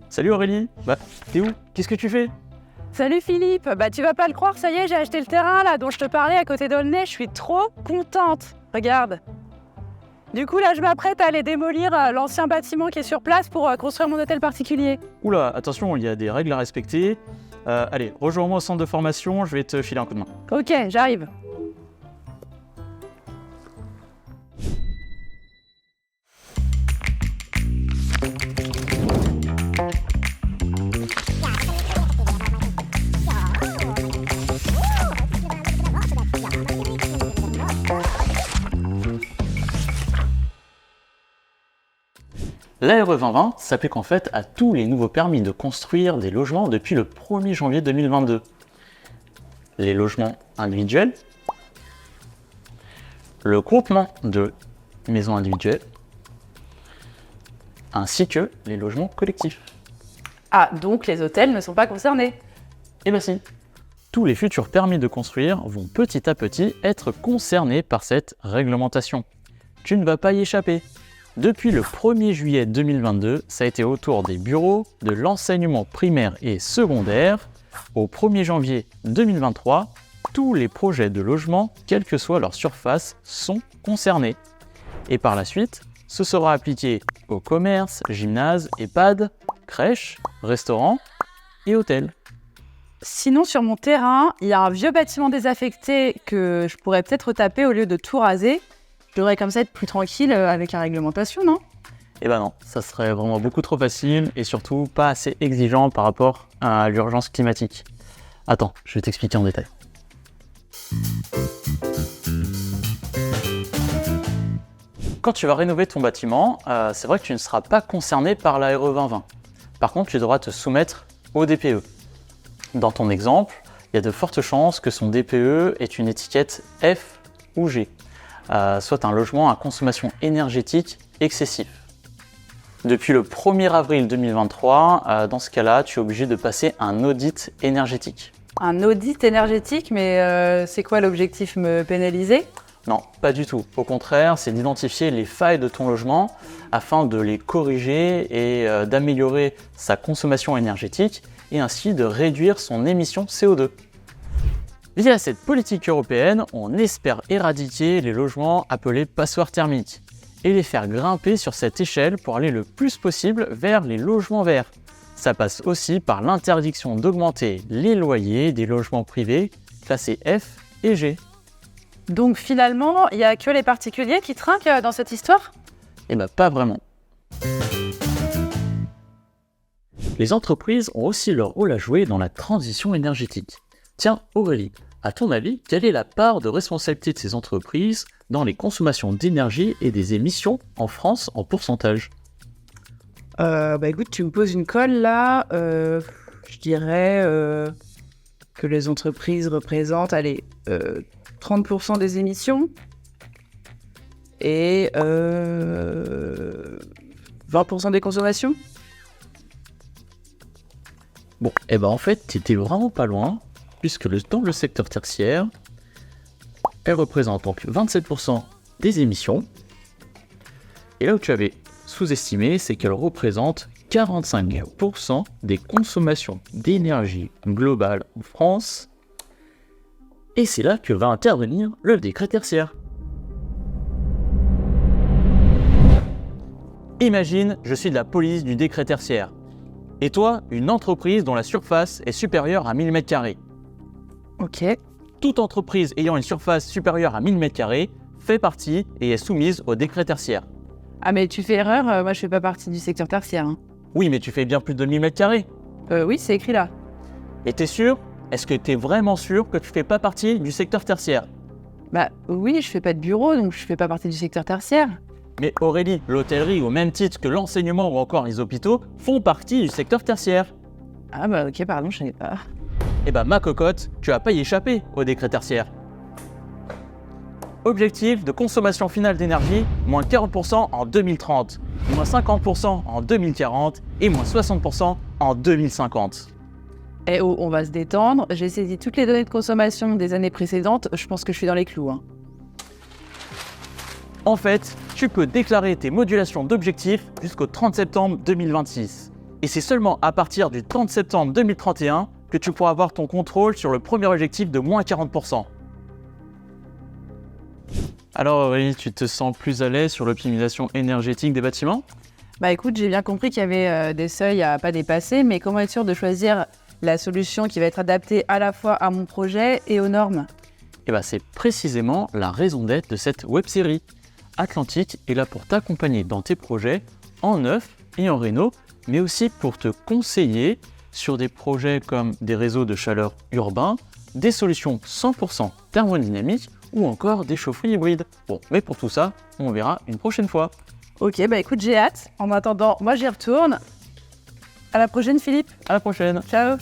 Salut Aurélie. T'es où? Qu'est-ce que tu fais? Salut Philippe, tu vas pas le croire, ça y est, j'ai acheté le terrain là dont je te parlais à côté d'Aulnay, je suis trop contente. Regarde. Du coup là, je m'apprête à aller démolir l'ancien bâtiment qui est sur place pour construire mon hôtel particulier. Oula, attention, il y a des règles à respecter. Allez, rejoins-moi au centre de formation, je vais te filer un coup de main. Ok, j'arrive. La RE 2020 s'applique en fait à tous les nouveaux permis de construire des logements depuis le 1er janvier 2022. Les logements individuels, le groupement de maisons individuelles, ainsi que les logements collectifs. Ah, donc les hôtels ne sont pas concernés. Eh ben si, tous les futurs permis de construire vont petit à petit être concernés par cette réglementation. Tu ne vas pas y échapper. Depuis le 1er juillet 2022, ça a été au tour des bureaux, de l'enseignement primaire et secondaire. Au 1er janvier 2023, tous les projets de logement, quelle que soit leur surface, sont concernés. Et par la suite, ce sera appliqué aux commerces, gymnases, EHPAD, crèches, restaurants et hôtels. Sinon, sur mon terrain, il y a un vieux bâtiment désaffecté que je pourrais peut-être retaper au lieu de tout raser. Je devrais comme ça être plus tranquille avec la réglementation, non? Eh ben non, ça serait vraiment beaucoup trop facile et surtout pas assez exigeant par rapport à l'urgence climatique. Attends, je vais t'expliquer en détail. Quand tu vas rénover ton bâtiment, c'est vrai que tu ne seras pas concerné par la RE 2020. Par contre, tu devras te soumettre au DPE. Dans ton exemple, il y a de fortes chances que son DPE ait une étiquette F ou G. Soit un logement à consommation énergétique excessive. Depuis le 1er avril 2023, dans ce cas-là, tu es obligé de passer un audit énergétique. Un audit énergétique, mais c'est quoi l'objectif? Me pénaliser? Non, pas du tout. Au contraire, c'est d'identifier les failles de ton logement afin de les corriger et d'améliorer sa consommation énergétique et ainsi de réduire son émission CO2. Via cette politique européenne, on espère éradiquer les logements appelés passoires thermiques et les faire grimper sur cette échelle pour aller le plus possible vers les logements verts. Ça passe aussi par l'interdiction d'augmenter les loyers des logements privés classés F et G. Donc finalement, il n'y a que les particuliers qui trinquent dans cette histoire? Eh ben pas vraiment. Les entreprises ont aussi leur rôle à jouer dans la transition énergétique. Tiens, Aurélie, à ton avis, quelle est la part de responsabilité de ces entreprises dans les consommations d'énergie et des émissions en France en pourcentage? Écoute, tu me poses une colle là. Je dirais que les entreprises représentent 30% des émissions et 20% des consommations. Bon, et ben en fait, tu étais vraiment pas loin, puisque dans le secteur tertiaire, elle représente donc 27% des émissions. Et là où tu avais sous-estimé, c'est qu'elle représente 45% des consommations d'énergie globale en France. Et c'est là que va intervenir le décret tertiaire. Imagine, je suis de la police du décret tertiaire. Et toi, une entreprise dont la surface est supérieure à 1000 m². Ok. Toute entreprise ayant une surface supérieure à 1000 m² fait partie et est soumise au décret tertiaire. Ah mais tu fais erreur, moi je fais pas partie du secteur tertiaire. Hein. Oui, mais tu fais bien plus de 1000 m². Oui, c'est écrit là. Et t'es sûr? Est-ce que t'es vraiment sûr que tu fais pas partie du secteur tertiaire? Bah oui, je fais pas de bureau, donc je fais pas partie du secteur tertiaire. Mais Aurélie, l'hôtellerie, au même titre que l'enseignement ou encore les hôpitaux, font partie du secteur tertiaire. Ah bah ok, pardon, je savais pas. Eh ben ma cocotte, tu vas pas y échapper au décret tertiaire. Objectif de consommation finale d'énergie, moins 40% en 2030, moins 50% en 2040 et moins 60% en 2050. Eh oh, on va se détendre. J'ai saisi toutes les données de consommation des années précédentes, je pense que je suis dans les clous. Hein. En fait, tu peux déclarer tes modulations d'objectifs jusqu'au 30 septembre 2026. Et c'est seulement à partir du 30 septembre 2031 que tu pourras avoir ton contrôle sur le premier objectif de moins 40%. Alors Aurélie, tu te sens plus à l'aise sur l'optimisation énergétique des bâtiments ? Bah écoute, j'ai bien compris qu'il y avait des seuils à pas dépasser, mais comment être sûr de choisir la solution qui va être adaptée à la fois à mon projet et aux normes ? Et bah c'est précisément la raison d'être de cette web-série. Atlantique est là pour t'accompagner dans tes projets en neuf et en réno, mais aussi pour te conseiller sur des projets comme des réseaux de chaleur urbains, des solutions 100% thermodynamiques ou encore des chaufferies hybrides. Bon, mais pour tout ça, on verra une prochaine fois. Ok, bah écoute, j'ai hâte. En attendant, moi j'y retourne. À la prochaine, Philippe. À la prochaine. Ciao.